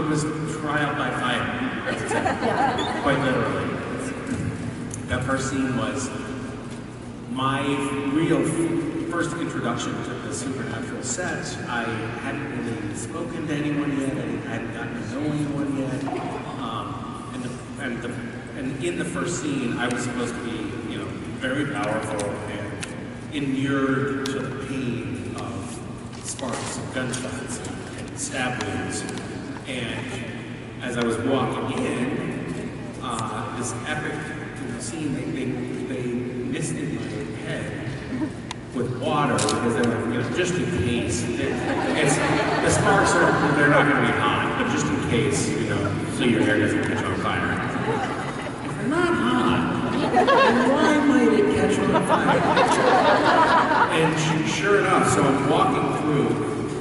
It was trial by fire, quite literally. That first scene was my real first introduction to the supernatural set. I hadn't really spoken to anyone yet. I hadn't gotten to know anyone yet. And in the first scene, I was supposed to be, very powerful and inured to the pain of sparks and gunshots and stab wounds. And as I was walking in, this epic scene, they misted my head with water because they're like, just in case. The sparks they're not going to be hot, but just in case, so your hair doesn't catch on fire. If they're not hot, then why might it catch on fire? And sure enough, so I'm walking through.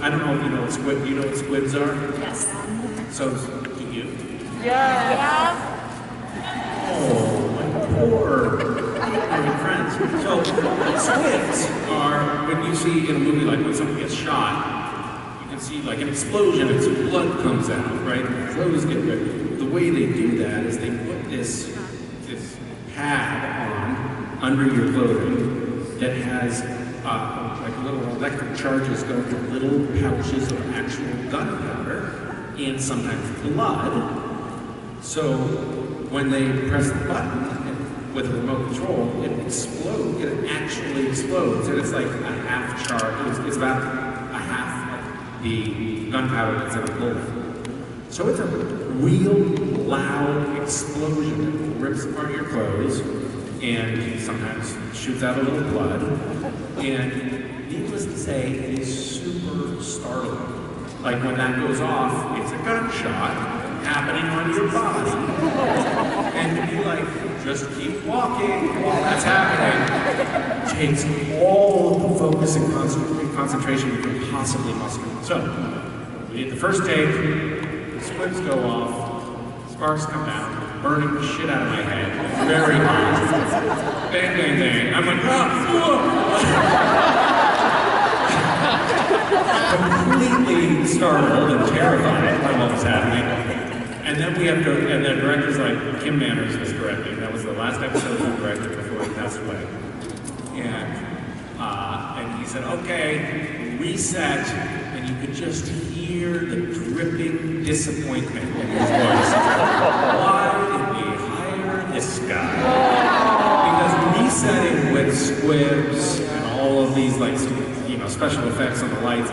I don't know if you know what squid. You know what squids are? Yes. So do you? Yeah. Oh, my poor friends. So squids are, when you see in a movie like when someone gets shot, you can see like an explosion and some blood comes out, right? Clothes get ripped. The way they do that is they put this pad on under your clothing that has like little electric charges going to little pouches of actual gunpowder and sometimes blood. So when they press the button with a remote control, it explodes. It actually explodes, and it's like a half charge. It's about a half of the gunpowder that's in a bullet. So it's a real loud explosion that rips apart your clothes and sometimes shoots out a little blood. And needless to say, it is super startling. Like when that goes off, it's a gunshot happening on your body. And to be like, just keep walking while that's happening, takes all of the focus and concentration you can possibly muster. So, we did the first take, the squids go off, sparks come out, burning the shit out of my head, very hot. Bang, bang, bang. I'm like, completely startled and terrified by what was happening. And then we have to, and the director's like, Kim Manners was directing. That was the last episode he directed before he passed away. And he said, okay, reset, and you could just hear the dripping disappointment in his voice. Why did we hire this guy? Because resetting with squibs and all of these, like, special effects on the lights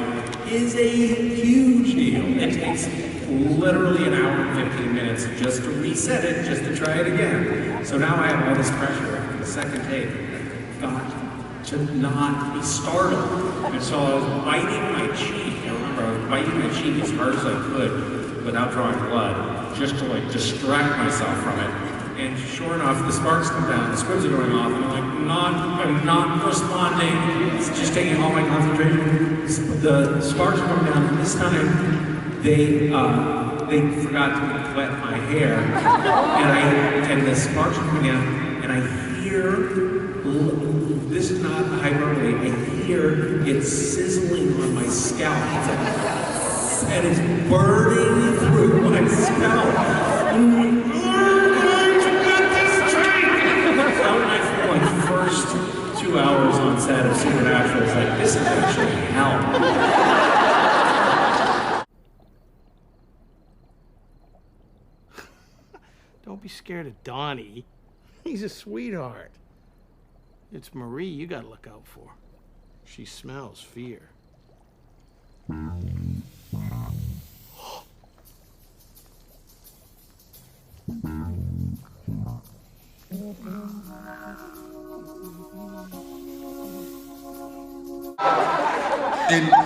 is a huge deal. It takes literally an hour and 15 minutes just to reset it, just to try it again. So now I have all this pressure after the second take. I've got to not be startled. And so I was biting my cheek. I remember I was biting my cheek as hard as I could without drawing blood, just to like distract myself from it. And sure enough, the sparks come down, the squibs are going off, and I'm not responding. It's just taking all my concentration. The sparks come down, and this time they forgot to wet my hair, and the sparks are coming down, and I hear, this is not hyperbole, I hear it sizzling on my scalp, and it's burning through my scalp. First 2 hours on set of Supernatural, it's like, this is actually hell. Don't be scared of Donnie. He's a sweetheart. It's Marie you gotta look out for. She smells fear.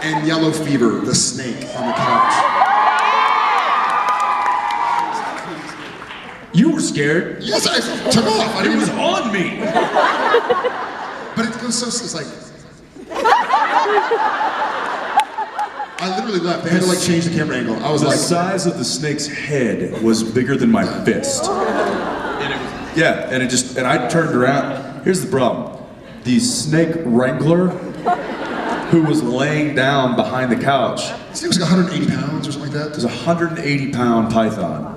And Yellow Fever, the snake on the couch. You were scared. Yes, I took off. It was on me. But it goes so, it's like, I literally left. They had to like change the camera angle. I was The like, size of the snake's head was bigger than my fist. And I turned around. Here's the problem. The snake wrangler who was laying down behind the couch. It was like 180 pounds or something like that. It was a 180-pound python.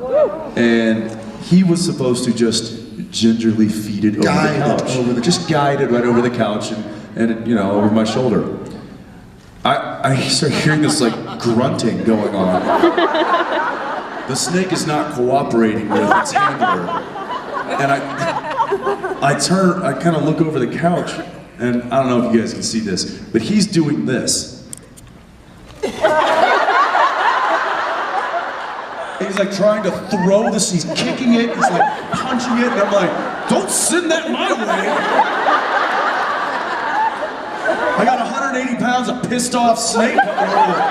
And he was supposed to just gingerly feed it over the couch. Just guide it right over the couch and you know, over my shoulder. I started hearing this like grunting going on. The snake is not cooperating with its handler. And I kind of look over the couch, and I don't know if you guys can see this, but he's doing this. He's like trying to throw this, he's kicking it, he's like punching it, and I'm like, don't send that my way. I got 180 pounds of pissed off snake coming over.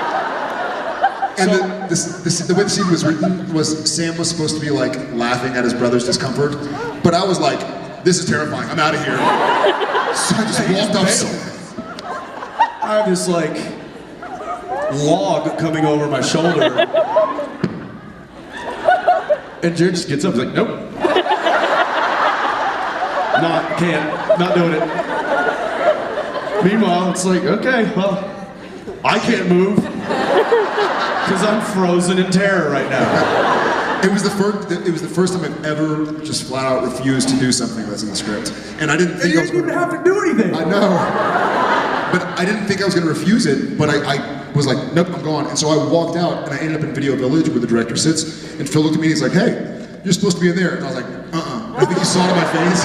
And the way the scene was written was Sam was supposed to be like laughing at his brother's discomfort, but I was like, this is terrifying, I'm out of here. So I just walked off. I have this like log coming over my shoulder. And Jared just gets up, he's like, nope. Not doing it. Meanwhile, it's like, okay, well, I can't move. Because I'm frozen in terror right now. It was the first time I've ever just flat out refused to do something that's in the script. And I didn't think I was going to have to do anything. I know. But I didn't think I was going to refuse it, but I was like, nope, I'm gone. And so I walked out, and I ended up in Video Village where the director sits, and Phil looked at me and he's like, hey, you're supposed to be in there. And I was like, uh-uh. I think he saw it in my face.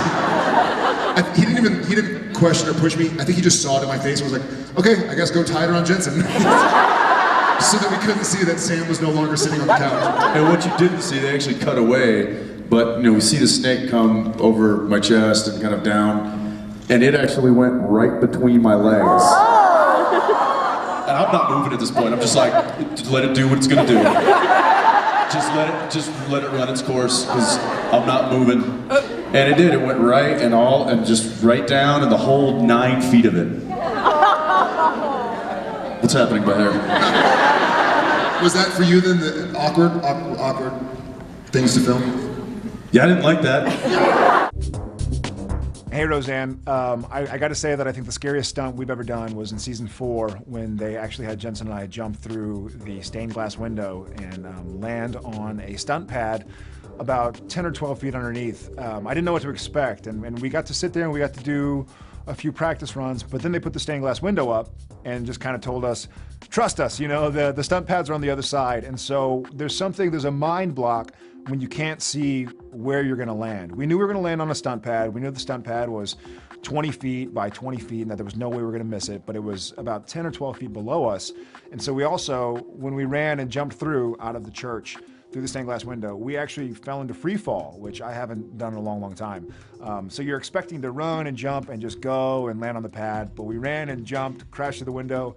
He didn't question or push me. I think he just saw it in my face and was like, okay, I guess go tie it around Jensen. So that we couldn't see that Sam was no longer sitting on the couch. And what you didn't see, they actually cut away, but you know, we see the snake come over my chest and kind of down, and it actually went right between my legs. And I'm not moving at this point. I'm just like, let it do what it's gonna do. Just let it run its course, because I'm not moving. And it did. It went right and just right down, and the whole 9 feet of it. What's happening by there? Was that for you then, the awkward things to film? Yeah, I didn't like that. Hey Roseanne, I got to say that I think the scariest stunt we've ever done was in season 4 when they actually had Jensen and I jump through the stained glass window and land on a stunt pad about 10 or 12 feet underneath. I didn't know what to expect, and we got to sit there and we got to do a few practice runs, but then they put the stained glass window up and just kind of told us, trust us, you know, the stunt pads are on the other side. And so there's a mind block when you can't see where you're gonna land. We knew we were gonna land on a stunt pad. We knew the stunt pad was 20 feet by 20 feet and that there was no way we were gonna miss it, but it was about 10 or 12 feet below us. And so we also, when we ran and jumped through out of the church, through the stained glass window, we actually fell into free fall, which I haven't done in a long, long time. So you're expecting to run and jump and just go and land on the pad, but we ran and jumped, crashed through the window,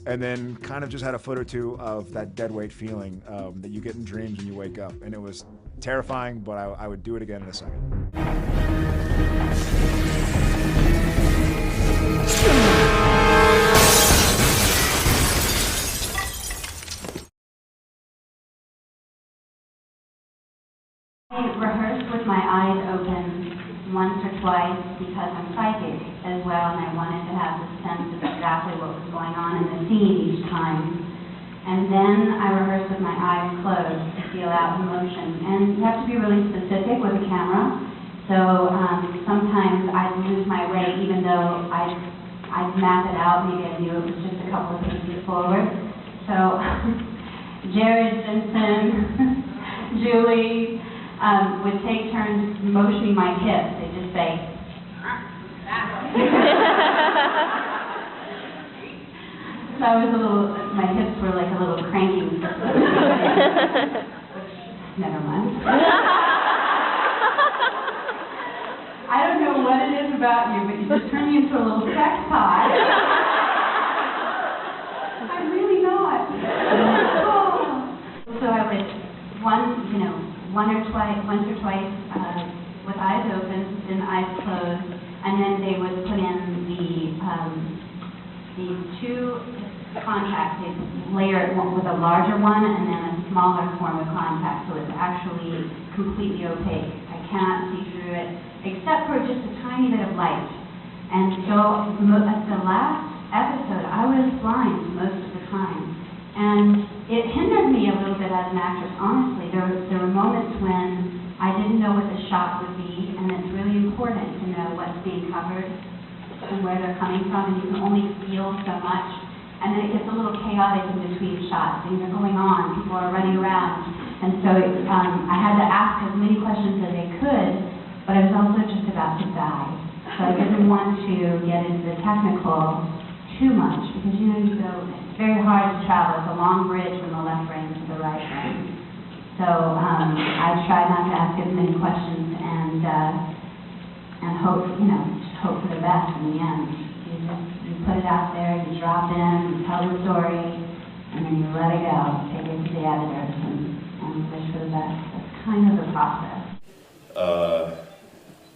and then kind of just had a foot or two of that dead weight feeling that you get in dreams when you wake up. And it was terrifying, but I would do it again in a second. I rehearsed with my eyes open once or twice because I'm psychic as well, and I wanted to have the sense of exactly what was going on in the scene each time. And then I rehearsed with my eyes closed to feel out emotion. And you have to be really specific with a camera. So sometimes I'd lose my way even though I'd map it out. Maybe I knew it was just a couple of paces forward. So Jared, Jensen, Julie, would take turns motioning my hips. They'd just say, so I was my hips were like a little cranky. Never mind. I don't know what it is about you, but you just turn me into a little sex pot. I'm really not. So I would, once or twice with eyes open, then eyes closed, and then they would put in the two contacts. They layer it with a larger one and then a smaller form of contact, so it's actually completely opaque. I cannot see through it, except for just a tiny bit of light. And so at the last episode, I was blind most of the time. And it hindered me a little bit as an actress, honestly. There were moments when I didn't know what the shot would be, and it's really important to know what's being covered and where they're coming from, and you can only feel so much. And then it gets a little chaotic in between shots. Things are going on, people are running around. And so I had to ask as many questions as I could, but I was also just about to die. So I didn't want to get into the technical too much, because it's very hard to travel. It's a long bridge from the left brain to the right brain. So I tried not to ask as many questions and hope, just hope for the best in the end. You put it out there, you drop in, you tell the story, and then you let it go, take it to the editors, and wish for the best. That's kind of the process.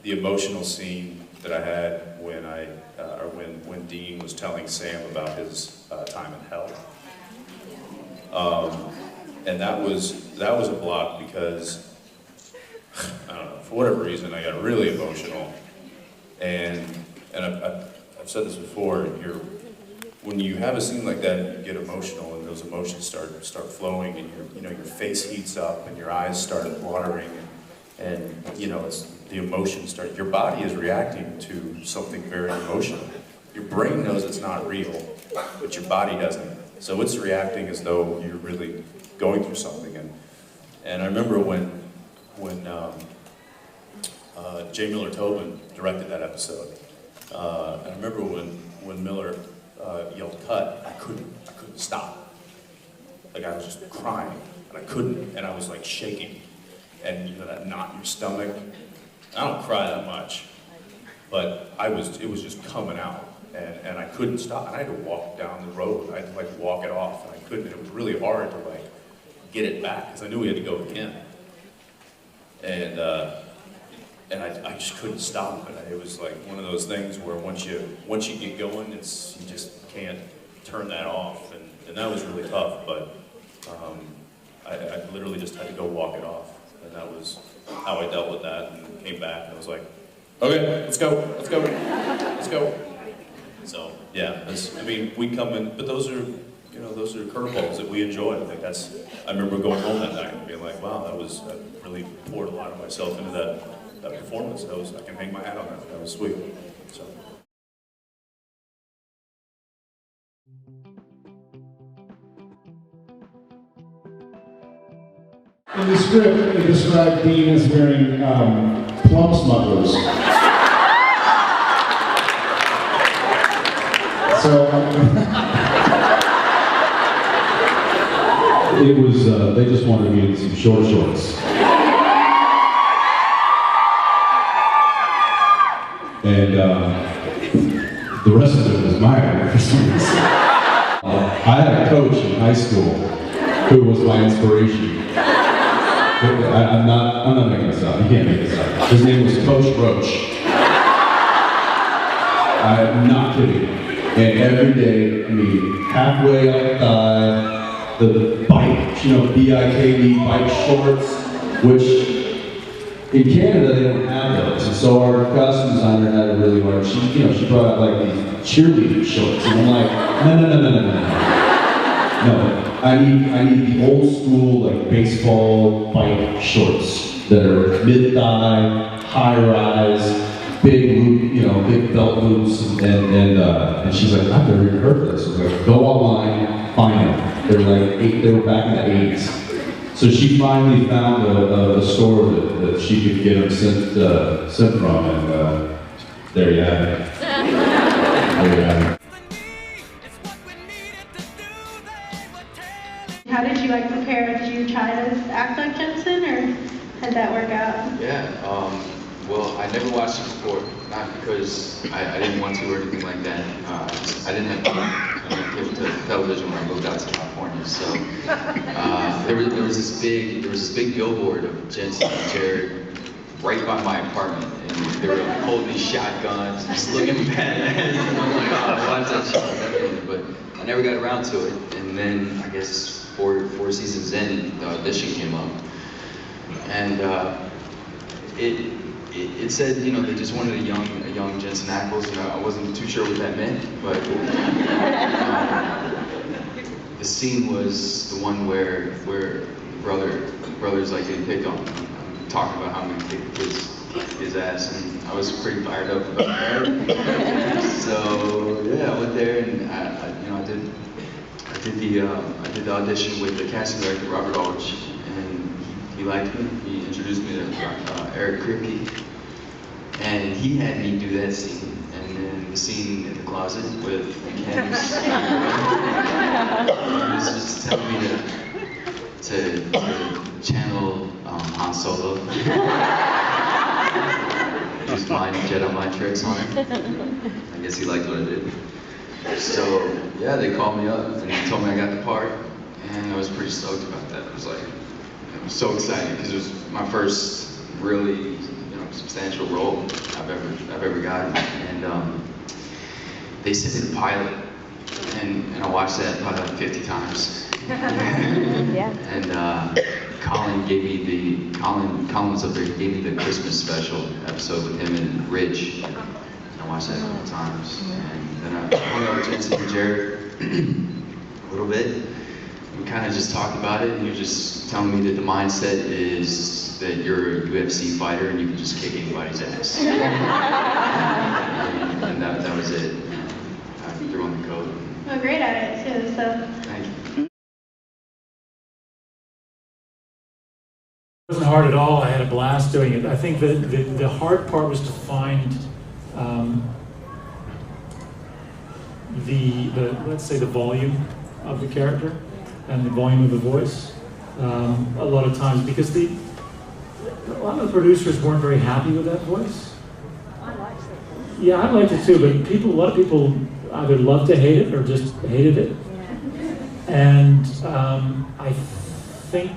The emotional scene that I had when Dean was telling Sam about his time in hell, and that was a block because I don't know, for whatever reason I got really emotional, and I've said this before. When you have a scene like that, and you get emotional, and those emotions start flowing, and your face heats up, and your eyes start watering, and it's the emotions start. Your body is reacting to something very emotional. Your brain knows it's not real, but your body doesn't. So it's reacting as though you're really going through something. And I remember when J. Miller Tobin directed that episode. I remember when Miller yelled "cut," I couldn't stop. Like I was just crying, and I couldn't, and I was like shaking, and that knot in your stomach. I don't cry that much, but it was just coming out, and I couldn't stop, and I had to walk down the road. I had to walk it off, and I couldn't. And it was really hard to get it back because I knew we had to go again, and I just couldn't stop it. It was like one of those things where once you get going, you just can't turn that off, and that was really tough. But I literally just had to go walk it off, and that was how I dealt with that. And came back, and I was like, okay, let's go. So yeah, we come in, but those are curveballs that we enjoy. I remember going home that night and being like, wow, I really poured a lot of myself into that performance. I can hang my hat on that. That was sweet. So. In the script, they described Dean as wearing plum smugglers. So it was, they just wanted me in some short shorts. And the rest of it was my idea for some reason. I had a coach in high school who was my inspiration. I'm not making this up. You can't make this up. His name was Coach Roach. I'm not kidding. And every day, halfway up the thigh, the bike, B-I-K-E, bike shorts, which in Canada they don't have those. And so our costume designer had a really hard. She brought out these cheerleading shorts, and I'm like, no. I need the old school baseball bike shorts that are mid-thigh, high-rise, big loop, big belt loops, and she's like, I've never even heard of this. I was like, go online, find them. They were back in the 80s. So she finally found a store that she could get them sent from, and there you have it. There you have it. How did you prepare? Did you try to act like Jensen, or how'd that work out? Yeah, well, I never watched it before, not because I didn't want to or anything like that. I didn't have a gift to television when I moved out to California, so there was this big billboard of Jensen and Jared right by my apartment, and they were holding these shotguns, just looking badass. And I'm like, oh, watch that shot, definitely. But I never got around to it, and then I guess four seasons in, the audition came up, and it said, you know, they just wanted a young Jensen Ackles. You know, I wasn't too sure what that meant, but the scene was the one where brother's like getting picked on, talking about how I'm gonna kick his ass, and I was pretty fired up about that. So yeah, I went there and I did the audition with the casting director Robert Aldrich, and he liked me. He introduced me to Eric Kripke, and he had me do that scene, and then the scene in the closet with Candace. He was just telling me to channel Han Solo. Used Jedi mind tricks on him. I guess he liked what I did. So yeah, they called me up and they told me I got the part, and I was pretty stoked about that. It was so exciting because it was my first really, substantial role I've ever gotten. And they sent me the pilot, and I watched that pilot 50 times. Yeah. And Colin was up there, he gave me the Christmas special episode with him and Rich. And I watched that a couple times. And then I hung out with Jensen and Jared a little bit. We kind of just talked about it, and he was just telling me that the mindset is that you're a UFC fighter and you can just kick anybody's ass. and that was it. I threw on the coat. Well, great at it too, so. Thank you. It wasn't hard at all. I had a blast doing it. I think the hard part was to find let's say the volume of the character and the volume of the voice. A lot of times, because a lot of the producers weren't very happy with that voice. I liked it. Yeah, I liked it too, but a lot of people either loved to hate it or just hated it. Yeah. And I think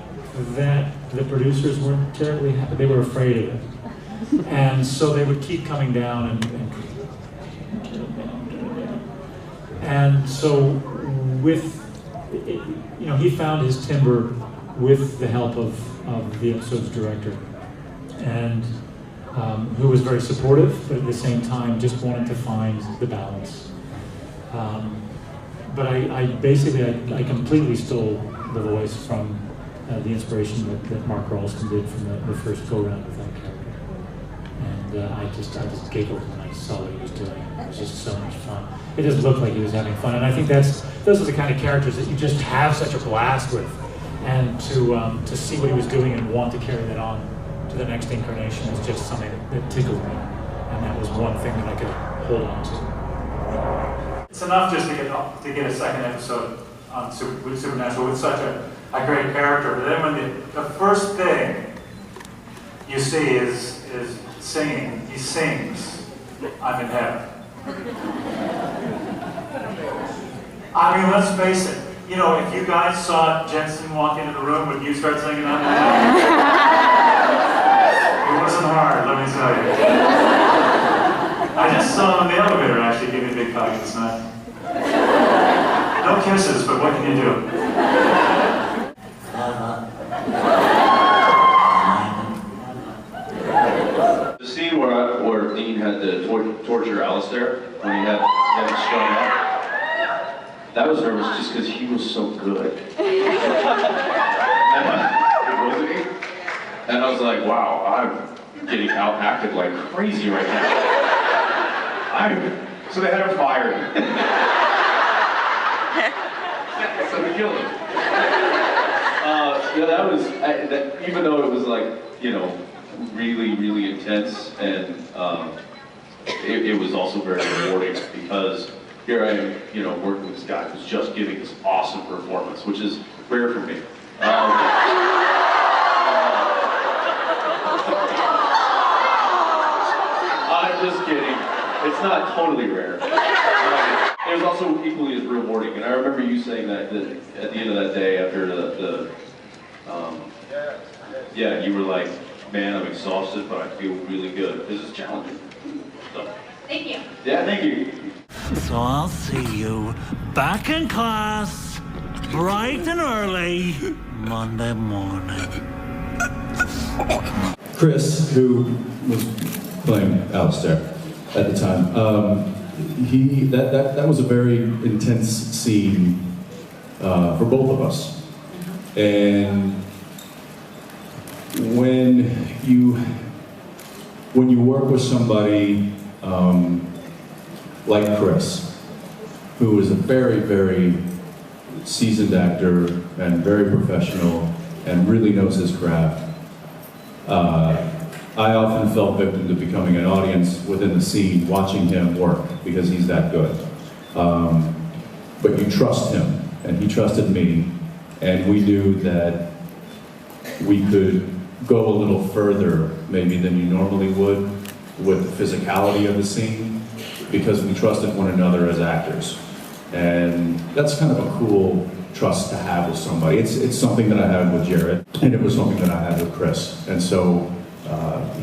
that the producers weren't terribly happy. They were afraid of it. And so they would keep coming down and so he found his timbre with the help of the episode's director, and who was very supportive, but at the same time just wanted to find the balance. But I completely stole the voice from the inspiration that Mark Ralston did from the first go-round with that character. And I just giggled when I saw what he was doing. It was just so much fun. It just looked like he was having fun. And I think those are the kind of characters that you just have such a blast with. And to see what he was doing and want to carry that on to the next incarnation was just something that tickled me. And that was one thing that I could hold on to. It's enough just to get a second episode on with Supernatural with such a great character. But then when the first thing you see is singing, he sings, "I'm in heaven." I mean, let's face it. If you guys saw Jensen walk into the room, would you start singing "I'm in heaven"? It wasn't hard, let me tell you. I just saw him in the elevator actually give me a big hug this night. No kisses, but what can you do? The scene where Dean had to torture Alistair when he had him strung up, that was nervous just because he was so good. Wasn't he? And I was like, wow, I'm getting out-acted like crazy right now. So they had him fired. So we killed him. That was, even though it was like, really, really intense, and it was also very rewarding because here I am, working with this guy who's just giving this awesome performance, which is rare for me. I'm just kidding. It's not totally rare. It was also equally as rewarding, and I remember you saying that at the end of that day after you were like, man, I'm exhausted, but I feel really good. This is challenging. So. Thank you. Yeah, thank you. So I'll see you back in class, bright and early, Monday morning. Chris, who was playing Alistair at the time, that was a very intense scene for both of us. And when you work with somebody like Chris, who is a very, very seasoned actor and very professional and really knows his craft, I often fell victim to becoming an audience within the scene, watching him work, because he's that good. But you trust him, and he trusted me, and we knew that we could go a little further, maybe, than you normally would with the physicality of the scene, because we trusted one another as actors. And that's kind of a cool trust to have with somebody. It's something that I had with Jared, and it was something that I had with Chris. And so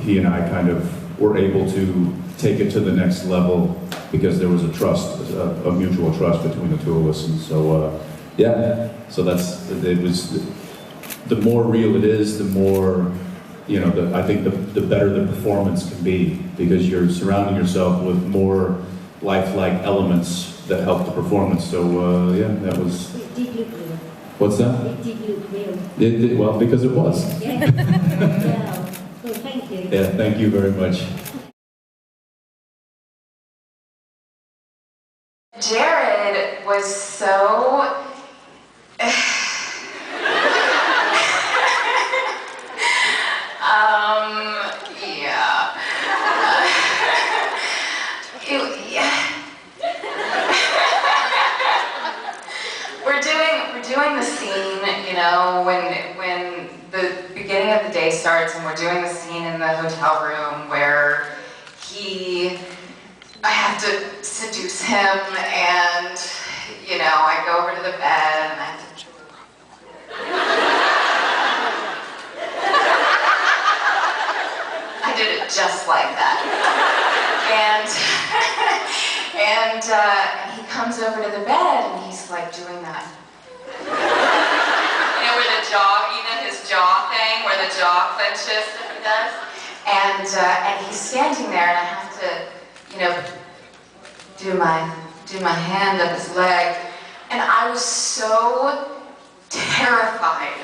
he and I kind of were able to take it to the next level because there was a trust, a mutual trust between the two of us. And so, yeah, so it was, the more real it is, the more, I think the better the performance can be, because you're surrounding yourself with more lifelike elements that help the performance. So, yeah, that was... It did look real. What's that? It did look real. It did, well, because it was. Yeah. Yeah. Well, thank you. Yeah, thank you very much. Jared was so... yeah. We're doing the scene, when the beginning of the day starts, and we're doing the scene in the hotel room where I have to seduce him, and, I go over to the bed, and I have to... I did it just like that. And he comes over to the bed, and he's like doing that. Where the jaw, his jaw thing, where the jaw clenches, he does. And he's standing there, and I have to, do my hand up his leg. And I was so terrified,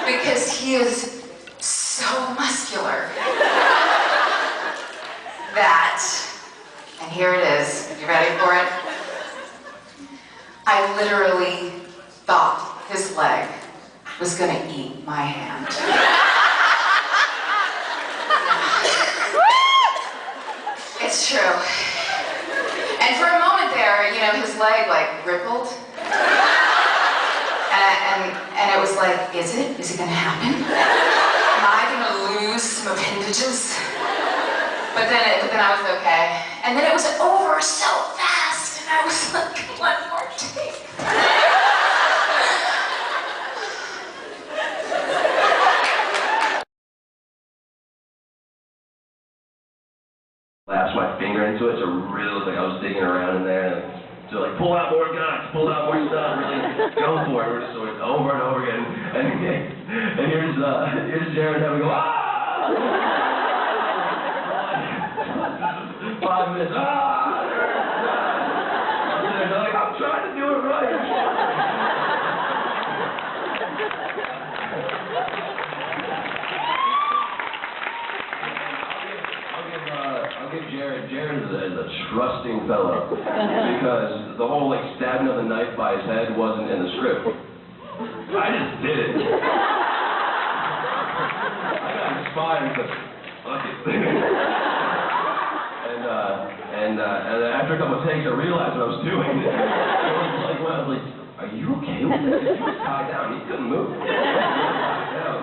because he is so muscular that, and here it is, you ready for it? I literally thought his leg was gonna eat my hand. It's true. And for a moment there, his leg rippled. And it was like, is it gonna happen? Am I gonna lose some appendages? But then I was okay. And then it was over so fast, and I was like, one more take. Lapsed my finger into it, so it really looked like I was digging around in there. So pull out more guns, pull out more stuff, really go for it. We're just doing it over and over again. And here's Jared having to go, ah! 5 minutes, ah! They're like, I'm trying to do it right. I'll give Jared is a trusting fellow, because the whole stabbing of the knife by his head wasn't in the script. I just did it. I got inspired because fuck it. And after a couple of takes, I realized what I was doing. I was like, are you okay with this? He was tied down. He couldn't move. He was tied down.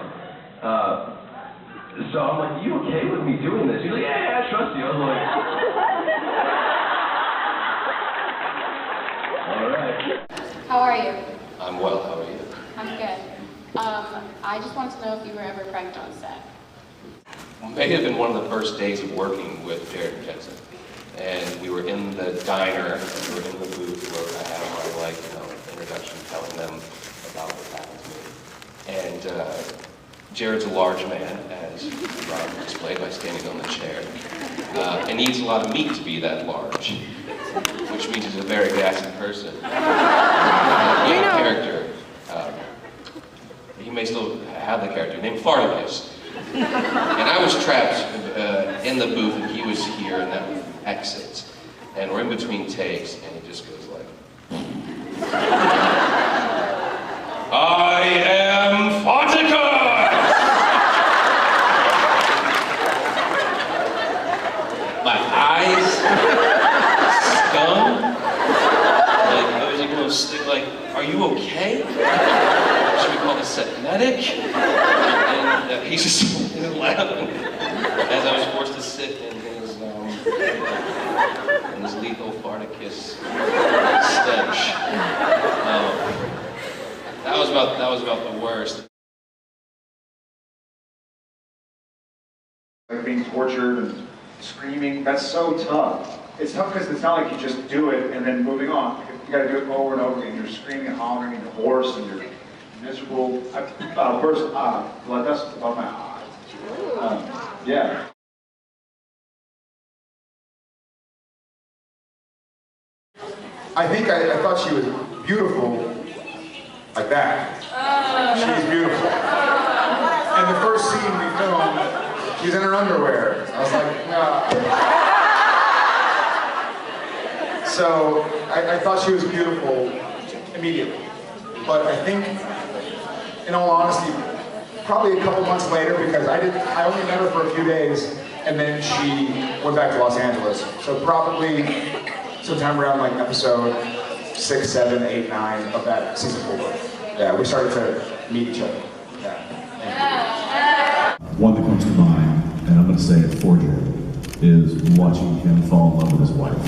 So I'm like, you okay with me doing this? He's like, yeah, I trust you. I was like, all right. How are you? I'm well, how are you? I'm good. I just wanted to know if you were ever pregnant on set. May have been one of the first days of working with Jared and Jensen. And we were in the diner, and we were in the booth where I had my introduction telling them about what happened to me. And Jared's a large man, as Rob explained by standing on the chair, and needs a lot of meat to be that large, which means he's a very gassy person. He had a character, he may still have the character, named Farticus. And I was trapped in the booth, and he was here, and that booth exits. And we're in between takes, and he just goes like, I am Farticus! My eyes stung. Like, I was like, going to stick, like, are you okay? Should we call this set medic? And he's just laughing as I was forced to sit in his lethal Farticus stench. That was about the worst. Like being tortured and screaming, that's so tough. It's tough because it's not like you just do it and then moving on. You got to do it over and over again. You're screaming and hollering and you're hoarse and you're miserable. First, blood vessels above my eyes. Yeah. I think I thought she was beautiful like that. She's beautiful. And the first scene we filmed, she's in her underwear. I was like, nah. So I thought she was beautiful immediately. But I think, in all honesty, probably a couple months later, because I only met her for a few days, and then she went back to Los Angeles. So probably sometime around like episode 6, 7, 8, 9 of that season 4. Yeah, we started to meet each other. Yeah. One that comes to mind, and I'm going to say it for you, is watching him fall in love with his wife.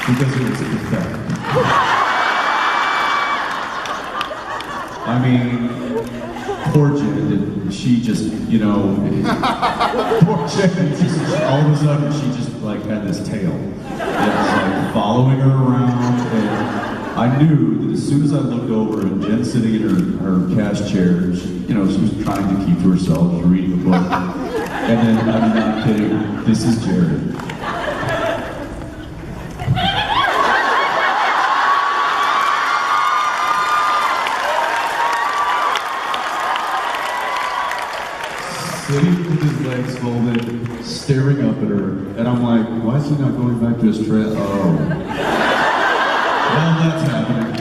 Because it was pathetic. I mean, poor Jen, she just, you know, poor Jen, just, all of a sudden she just like had this tail. It was like following her around, and I knew that as soon as I looked over and Jen sitting in her cast chair, she, you know, she was trying to keep to herself, she was reading a book, and then, I'm not kidding, this is Jared. Sitting with his legs folded, staring up at her, and I'm like, why is he not going back to his trail? Oh. Well, that's happening.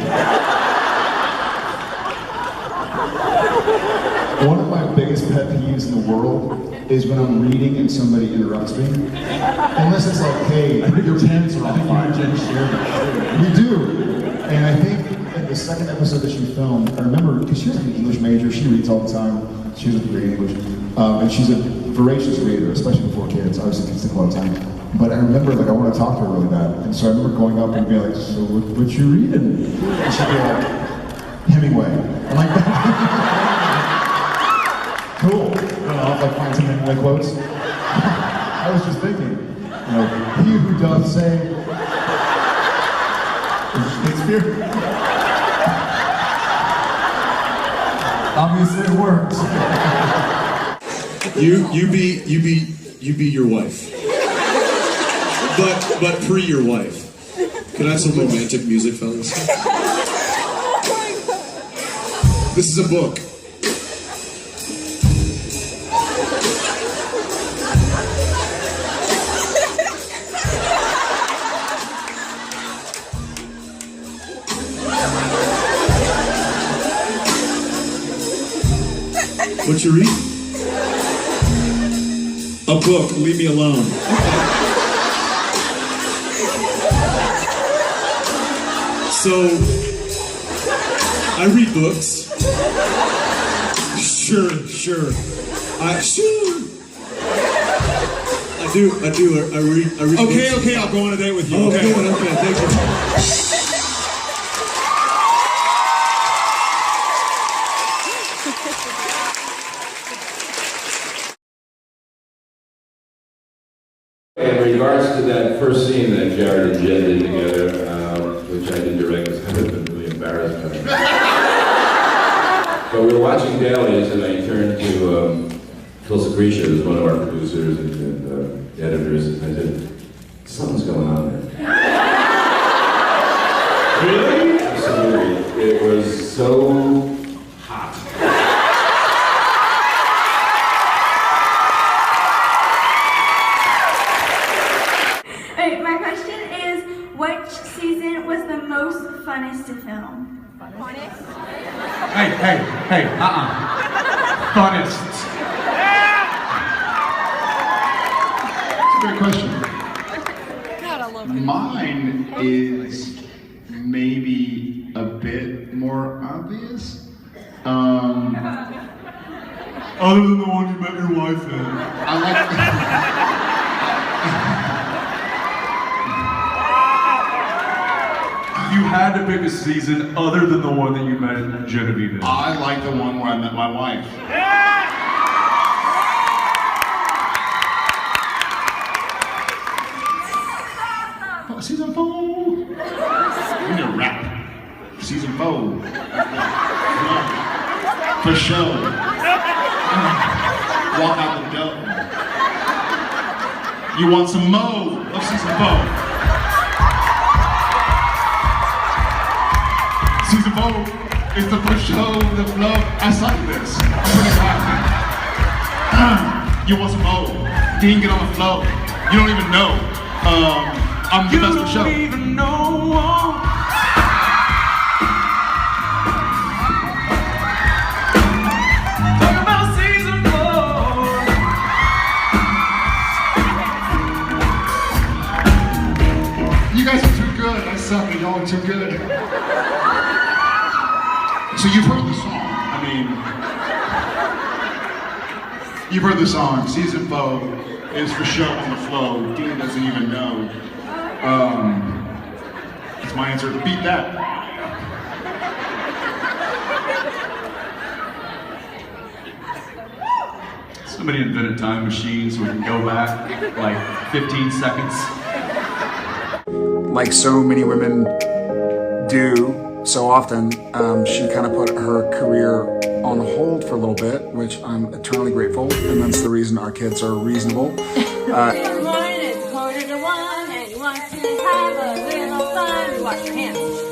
One of my biggest pet peeves in the world is when I'm reading and somebody interrupts me. Unless it's like, hey, your pants are on fire. We do. And I think in the second episode that she filmed, I remember, because she was an English major, she reads all the time. She was great English. And she's a voracious reader, especially before kids. Obviously, kids take a lot of time. But I remember, like, I want to talk to her really bad. And so I remember going up and being like, so what you reading? And she'd be like, Hemingway. I'm like, cool. I don't know, I'll like find some Hemingway quotes. I was just thinking, you know, he who doth say, is Shakespeare. Obviously it works. You be your wife. But pre your wife. Can I have some romantic music, fellas? This is a book. What you read? A book. Leave me alone. So, I read books. Sure. I do. I read Okay, books. okay, I'll go on a date with you. Oh, okay, good, okay, thank you. In regards to that first scene that Jared and Jen did together, which I didn't direct, because I would have been really embarrassed by it. But we were watching dailies, and I turned to Phil Secretia, who's one of our producers and editors, and I said, something's going on there. Really? Absolutely. It was so hot. Alright, my question is, which season was the most funnest to film? Funnest? Hey, funnest. That's a great question. God, I love it. Mine is maybe a bit more obvious. Other than the one you met your wife in. I like. You had to pick a season other than the one that you met Genevieve in. I like the one where I met my wife. Season 4. We need a rap. Season 4. For sure. Walk out the door. You want some more of season 4? Season 4 is the first show, the flow. I saw this. I'm pretty happy. You want some more? You can get on the flow. You don't even know. I'm the best for show. You don't even know. Talk about season 4. You guys are too good. I suck and y'all are too good. So you've heard the song. I mean, you've heard the song. Season 4 is for show on the flow. Dean doesn't even know. That's my answer. Beat that. Somebody invented a time machine so we can go back like 15 seconds. Like so many women do so often, she kind of put her career on hold for a little bit, which I'm eternally grateful, and that's the reason our kids are reasonable. Good morning, it's 1:45, and you want to have a little fun. You wash your hands.